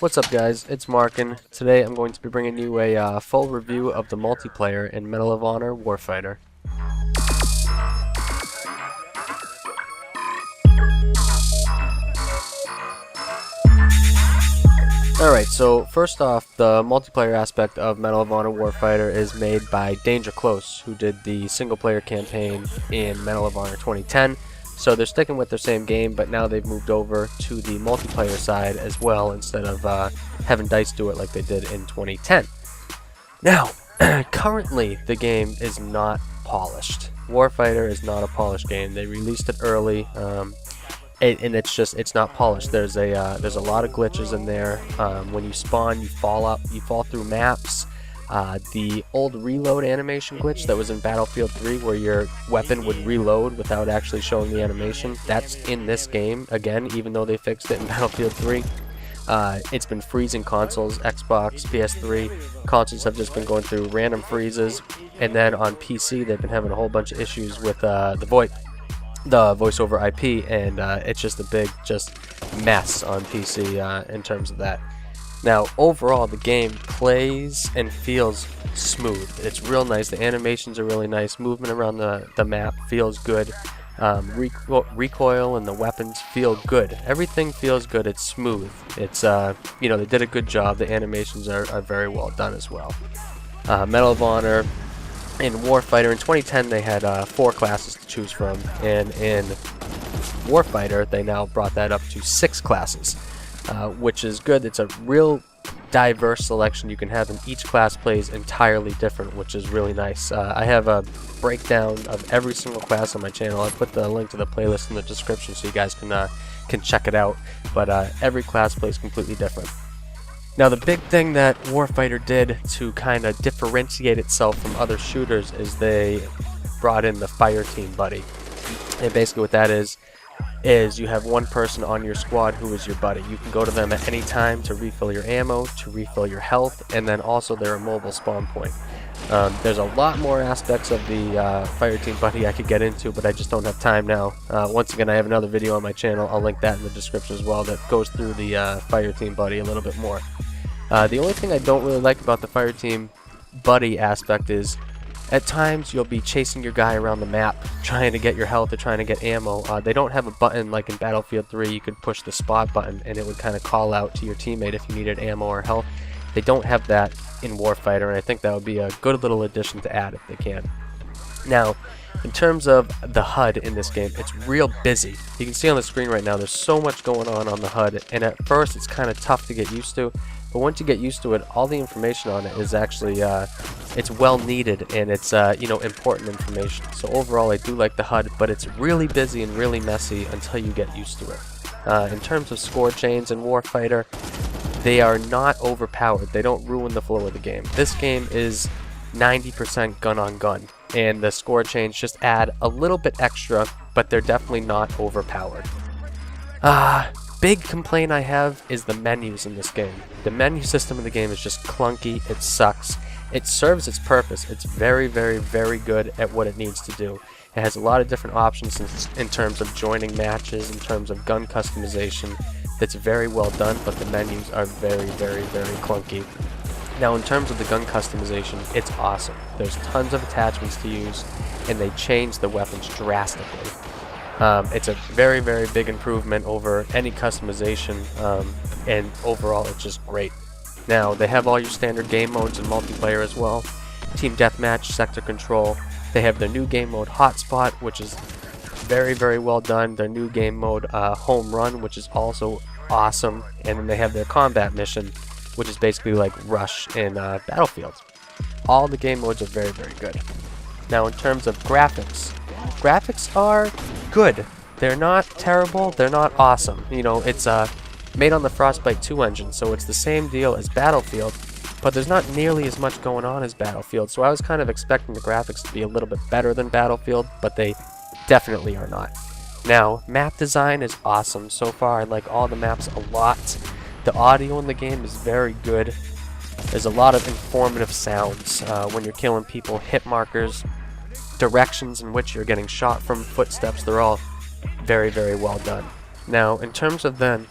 What's up guys, it's Markin. Today I'm going to be bringing you a full review of the multiplayer in Medal of Honor Warfighter. Alright, so first off, the multiplayer aspect of Medal of Honor Warfighter is made by Danger Close, who did the single player campaign in Medal of Honor 2010. So they're sticking with their same game, but now they've moved over to the multiplayer side as well, instead of having DICE do it like they did in 2010. Now, currently the game is not polished. Warfighter is not a polished game. They released it early, and it's not polished. There's a lot of glitches in there. When you spawn, you fall through maps. The old reload animation glitch that was in Battlefield 3, where your weapon would reload without actually showing the animation, that's in this game again, even though they fixed it in Battlefield 3. It's been freezing consoles. Xbox, PS3 consoles have just been going through random freezes, and then on PC they've been having a whole bunch of issues with the voice over IP, and it's just a big mess on PC in terms of that. Now, overall, the game plays and feels smooth. It's real nice. The animations are really nice. Movement around the map feels good. Recoil and the weapons feel good. Everything feels good. It's smooth. It's they did a good job. The animations are very well done as well. Medal of Honor and Warfighter in 2010, they had 4 classes to choose from, and in Warfighter they now brought that up to 6 classes. Which is good. It's a real diverse selection you can have, and each class plays entirely different, which is really nice. I have a breakdown of every single class on my channel. I put the link to the playlist in the description so you guys can check it out, but every class plays completely different. Now, the big thing that Warfighter did to kind of differentiate itself from other shooters is they brought in the Fireteam Buddy, and basically what that is you have one person on your squad who is your buddy. You can go to them at any time to refill your ammo, to refill your health, and then also they're a mobile spawn point. There's a lot more aspects of the Fireteam Buddy I could get into, but I just don't have time now. Once again, I have another video on my channel. I'll link that in the description as well, that goes through the Fireteam Buddy a little bit more. The only thing I don't really like about the Fireteam Buddy aspect is at times you'll be chasing your guy around the map trying to get your health or trying to get ammo. They don't have a button like in Battlefield 3. You could push the spot button and it would kind of call out to your teammate if you needed ammo or health. They don't have that in Warfighter, and I think that would be a good little addition to add if they can. Now, in terms of the HUD in this game, it's real busy. You can see on the screen right now there's so much going on the HUD, and at first it's kind of tough to get used to. But once you get used to it, all the information on it is actually, it's well needed, and it's, important information. So overall, I do like the HUD, but it's really busy and really messy until you get used to it. In terms of score chains in Warfighter, they are not overpowered. They don't ruin the flow of the game. This game is 90% gun on gun, and the score chains just add a little bit extra, but they're definitely not overpowered. Big complaint I have is the menus in this game. The menu system in the game is just clunky. It sucks. It serves its purpose. It's very, very, very good at what it needs to do. It has a lot of different options in terms of joining matches, in terms of gun customization. That's very well done, but the menus are very, very, very clunky. Now, in terms of the gun customization, it's awesome. There's tons of attachments to use, and they change the weapons drastically. It's a very, very big improvement over any customization, and overall it's just great. Now, they have all your standard game modes in multiplayer as well. Team Deathmatch, Sector Control. They have their new game mode Hotspot, which is very, very well done. Their new game mode Home Run, which is also awesome. And then they have their combat mission, which is basically like Rush in Battlefield. All the game modes are very, very good. Now, in terms of graphics are good. They're not terrible, they're not awesome. It's made on the Frostbite 2 engine, so it's the same deal as Battlefield, but there's not nearly as much going on as Battlefield, so I was kind of expecting the graphics to be a little bit better than Battlefield, but they definitely are not. Now, map design is awesome. So far, I like all the maps a lot. The audio in the game is very good. There's a lot of informative sounds when you're killing people, hit markers, directions in which you're getting shot from, footsteps. They're all very, very well done. Now, in terms of then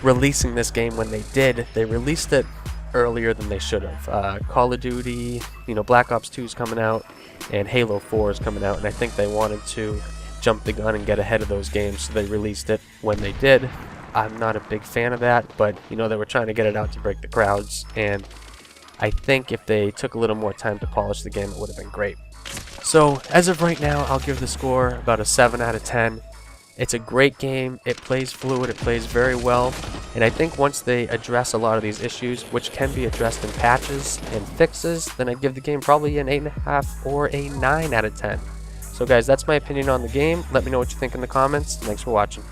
releasing this game when they did. They released it earlier than they should have. Call of Duty, Black Ops 2 is coming out, and Halo 4 is coming out, and I think they wanted to jump the gun and get ahead of those games, so they released it when they did. I'm not a big fan of that, but they were trying to get it out to break the crowds, and I think if they took a little more time to polish the game, it would have been great. So as of right now, I'll give the score about a 7 out of 10. It's a great game, it plays fluid, it plays very well, and I think once they address a lot of these issues, which can be addressed in patches and fixes, then I'd give the game probably an 8.5 or a 9 out of 10. So guys, that's my opinion on the game. Let me know what you think in the comments. Thanks for watching.